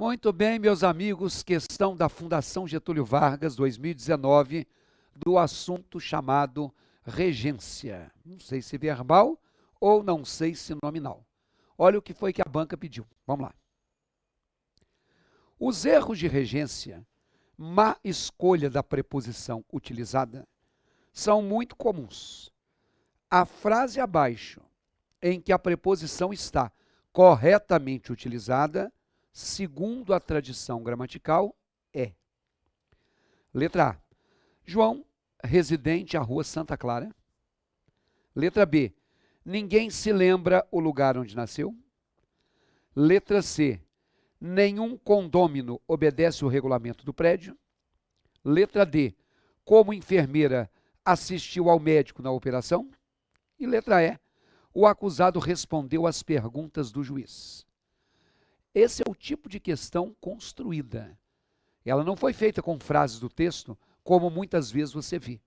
Muito bem, meus amigos, questão da Fundação Getúlio Vargas, 2019, do assunto chamado regência. Não sei se verbal ou não sei se nominal. Olha o que foi que a banca pediu. Vamos lá. Os erros de regência, má escolha da preposição utilizada, são muito comuns. A frase abaixo, em que a preposição está corretamente utilizada, segundo a tradição gramatical, é. Letra A. João, residente à Rua Santa Clara. Letra B. Ninguém se lembra o lugar onde nasceu. Letra C. Nenhum condômino obedece o regulamento do prédio. Letra D. Como enfermeira assistiu ao médico na operação. E letra E. O acusado respondeu às perguntas do juiz. Esse é o tipo de questão construída. Ela não foi feita com frases do texto, como muitas vezes você vê.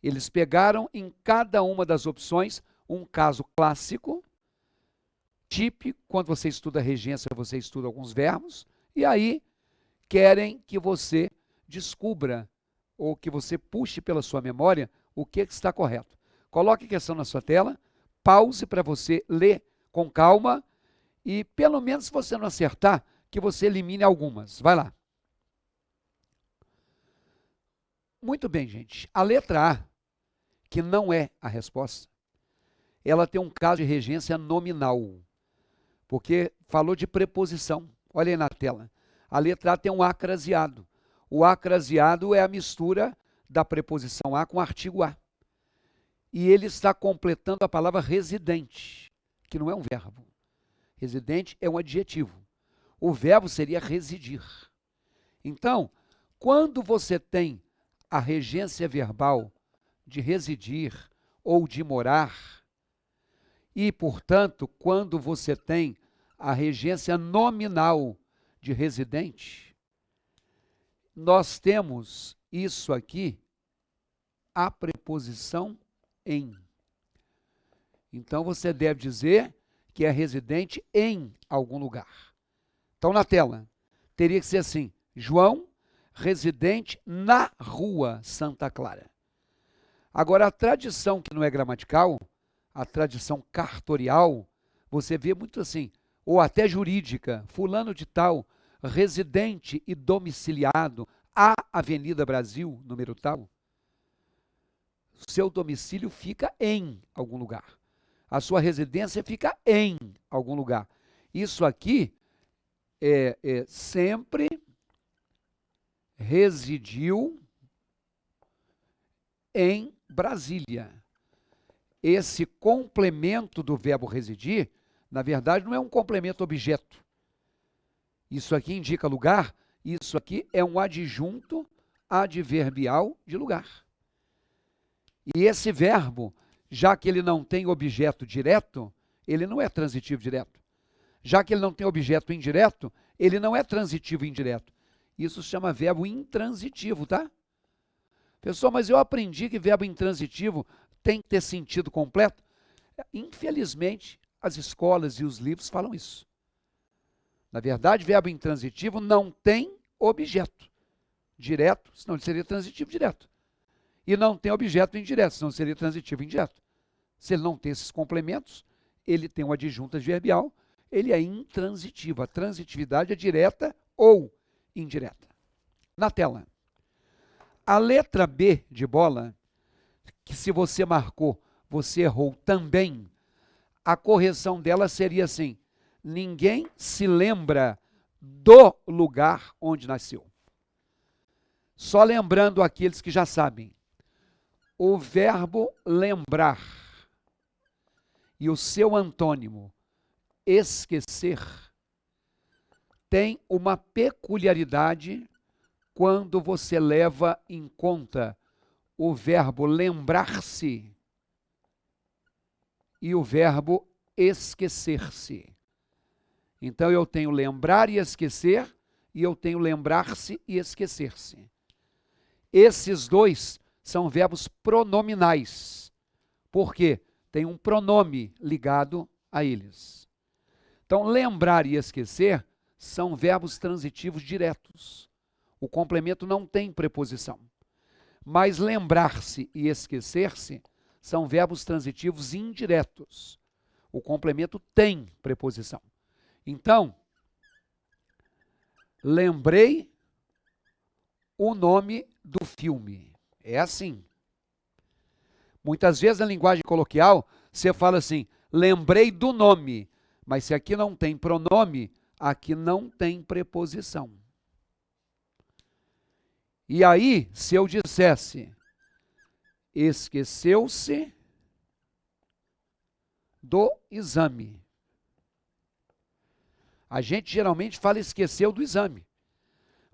Eles pegaram em cada uma das opções um caso clássico, típico, quando você estuda regência, você estuda alguns verbos, e aí querem que você descubra, ou que você puxe pela sua memória, o que está correto. Coloque a questão na sua tela, pause para você ler com calma, e pelo menos se você não acertar, que você elimine algumas. Vai lá. Muito bem, gente. A letra A, que não é a resposta, ela tem um caso de regência nominal, porque falou de preposição. Olha aí na tela. A letra A tem um acraseado. O acraseado é a mistura da preposição A com o artigo A. E ele está completando a palavra residente, que não é um verbo. Residente é um adjetivo. O verbo seria residir. Então, quando você tem a regência verbal de residir ou de morar, e, portanto, quando você tem a regência nominal de residente, nós temos isso aqui, a preposição em. Então, você deve dizer que é residente em algum lugar. Então, na tela, teria que ser assim, João, residente na Rua Santa Clara. Agora, a tradição que não é gramatical, a tradição cartorial, você vê muito assim, ou até jurídica, fulano de tal, residente e domiciliado, à Avenida Brasil, número tal, seu domicílio fica em algum lugar. A sua residência fica em algum lugar. Isso aqui é sempre residiu em Brasília. Esse complemento do verbo residir, na verdade, não é um complemento objeto. Isso aqui indica lugar, isso aqui é um adjunto adverbial de lugar. E esse verbo, já que ele não tem objeto direto, ele não é transitivo direto. Já que ele não tem objeto indireto, ele não é transitivo indireto. Isso se chama verbo intransitivo, tá? Pessoal, mas eu aprendi que verbo intransitivo tem que ter sentido completo. Infelizmente, as escolas e os livros falam isso. Na verdade, verbo intransitivo não tem objeto direto, senão ele seria transitivo direto. E não tem objeto indireto, senão seria transitivo indireto. Se ele não tem esses complementos, ele tem um adjunto adverbial, ele é intransitivo. A transitividade é direta ou indireta. Na tela. A letra B de bola, que se você marcou, você errou também, a correção dela seria assim, ninguém se lembra do lugar onde nasceu. Só lembrando aqueles que já sabem. O verbo lembrar e o seu antônimo, esquecer, tem uma peculiaridade quando você leva em conta o verbo lembrar-se e o verbo esquecer-se. Então, eu tenho lembrar e esquecer, e eu tenho lembrar-se e esquecer-se. Esses dois são verbos pronominais. Por quê? Tem um pronome ligado a eles. Então, lembrar e esquecer são verbos transitivos diretos. O complemento não tem preposição. Mas lembrar-se e esquecer-se são verbos transitivos indiretos. O complemento tem preposição. Então, lembrei o nome do filme. É assim. Muitas vezes na linguagem coloquial, você fala assim, lembrei do nome. Mas se aqui não tem pronome, aqui não tem preposição. E aí, se eu dissesse, esqueceu-se do exame. A gente geralmente fala esqueceu do exame.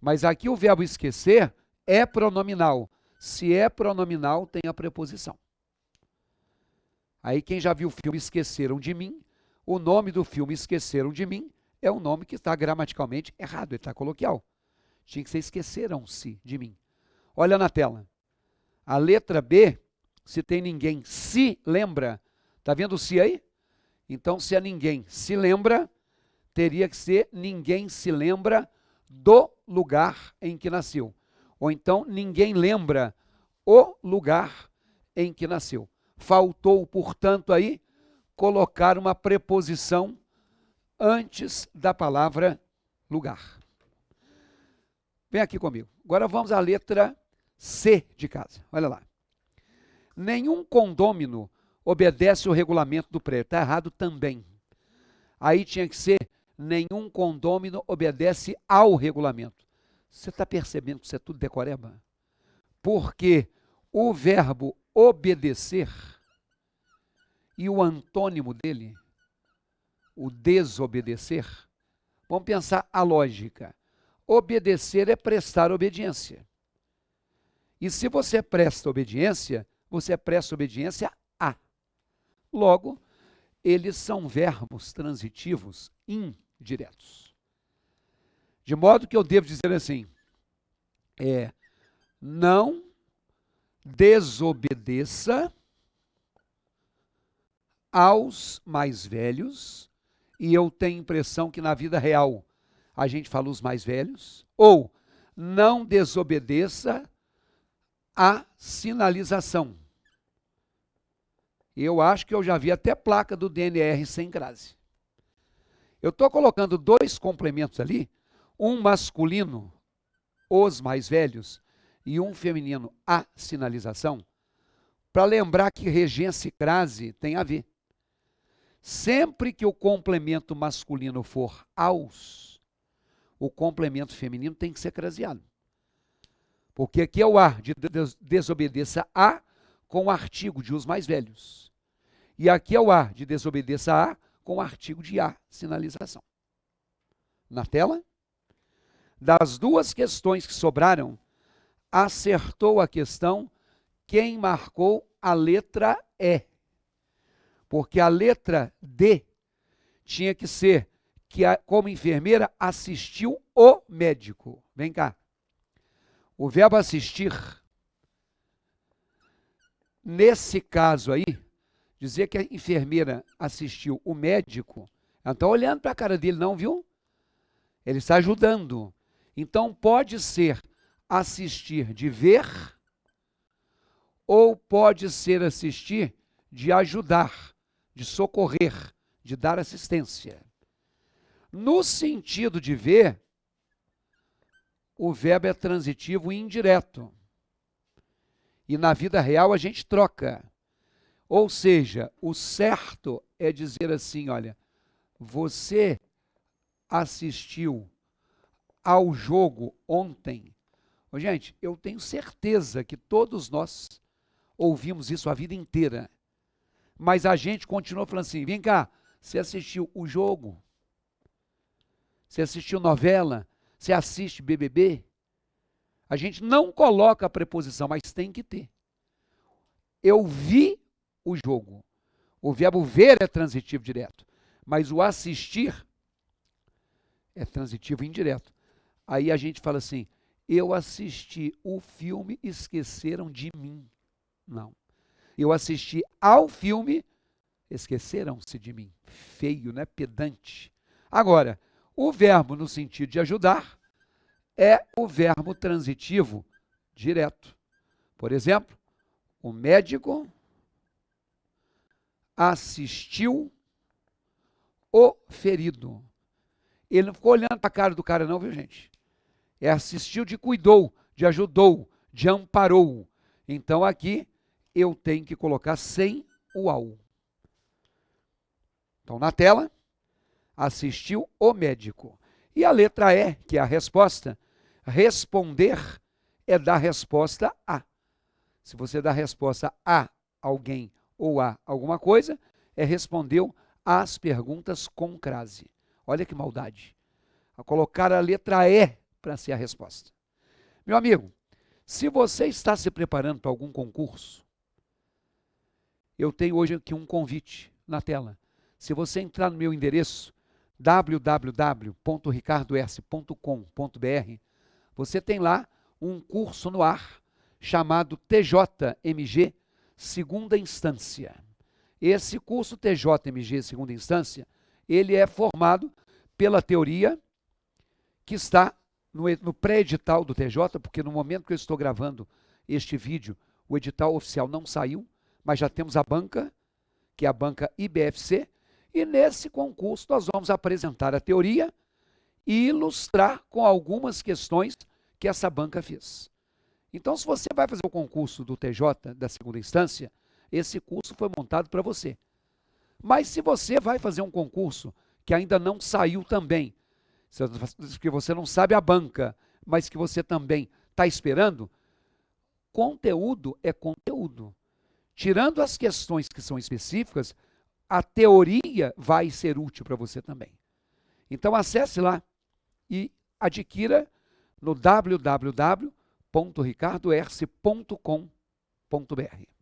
Mas aqui o verbo esquecer é pronominal. Se é pronominal, tem a preposição. Aí quem já viu o filme Esqueceram de Mim, o nome do filme Esqueceram de Mim é um nome que está gramaticalmente errado, ele está coloquial. Tinha que ser Esqueceram-se de Mim. Olha na tela. A letra B, se tem ninguém se lembra, está vendo o se aí? Então, se é ninguém se lembra, teria que ser ninguém se lembra do lugar em que nasceu. Ou então, ninguém lembra o lugar em que nasceu. Faltou, portanto, aí, colocar uma preposição antes da palavra lugar. Vem aqui comigo. Agora vamos à letra C de casa. Olha lá. Nenhum condômino obedece o regulamento do prédio. Está errado também. Aí tinha que ser nenhum condômino obedece ao regulamento. Você está percebendo que isso é tudo decoreba? Porque o verbo obedecer e o antônimo dele, o desobedecer, vamos pensar a lógica. Obedecer é prestar obediência. E se você presta obediência a. Logo, eles são verbos transitivos indiretos. De modo que eu devo dizer assim, não desobedeça aos mais velhos, e eu tenho a impressão que na vida real a gente fala os mais velhos, ou não desobedeça a sinalização. Eu acho que eu já vi até placa do DNR sem crase. Eu estou colocando dois complementos ali, um masculino, os mais velhos, e um feminino, a sinalização, para lembrar que regência e crase tem a ver. Sempre que o complemento masculino for aos, o complemento feminino tem que ser craseado. Porque aqui é o a, de desobedeça a, com o artigo de os mais velhos. E aqui é o a, de desobedeça a, com o artigo de a, sinalização. Na tela? Das duas questões que sobraram, acertou a questão quem marcou a letra E. Porque a letra D tinha que ser que, como enfermeira, assistiu o médico. Vem cá. O verbo assistir, nesse caso aí, dizer que a enfermeira assistiu o médico, ela não está olhando para a cara dele não, viu? Ele está ajudando. Então pode ser assistir de ver, ou pode ser assistir de ajudar, de socorrer, de dar assistência. No sentido de ver, o verbo é transitivo e indireto. E na vida real a gente troca. Ou seja, o certo é dizer assim, olha, você assistiu ao jogo ontem. Gente, eu tenho certeza que todos nós ouvimos isso a vida inteira. Mas a gente continua falando assim, vem cá, você assistiu o jogo? Você assistiu novela? Você assiste BBB? A gente não coloca a preposição, mas tem que ter. Eu vi o jogo. O verbo ver é transitivo direto, mas o assistir é transitivo indireto. Aí a gente fala assim, eu assisti o filme, esqueceram de mim. Não. Eu assisti ao filme, esqueceram-se de mim. Feio, né? Pedante. Agora, O verbo no sentido de ajudar é o verbo transitivo direto. Por exemplo, o médico assistiu o ferido. Ele não ficou olhando para a cara do cara não, viu, gente? É assistiu de cuidou, de ajudou, de amparou. Então aqui eu tenho que colocar sem o ao. Então na tela, assistiu o médico. E a letra E, que é a resposta, responder é dar resposta a. Se você dá resposta a alguém ou a alguma coisa, respondeu às perguntas com crase. Olha que maldade. A colocar a letra E para ser a resposta. Meu amigo, se você está se preparando para algum concurso, eu tenho hoje aqui um convite na tela. Se você entrar no meu endereço, www.ricardoerce.com.br, você tem lá um curso no ar chamado TJMG Segunda Instância. Esse curso TJMG Segunda Instância, ele é formado pela teoria que está no pré-edital do TJ, porque no momento que eu estou gravando este vídeo, o edital oficial não saiu, mas já temos a banca, que é a banca IBFC, e nesse concurso nós vamos apresentar a teoria e ilustrar com algumas questões que essa banca fez. Então, se você vai fazer o concurso do TJ da segunda instância, esse curso foi montado para você. Mas se você vai fazer um concurso que ainda não saiu também, que você não sabe a banca, mas que você também está esperando, conteúdo é conteúdo. Tirando as questões que são específicas, a teoria vai ser útil para você também. Então acesse lá e adquira no www.ricardoerce.com.br.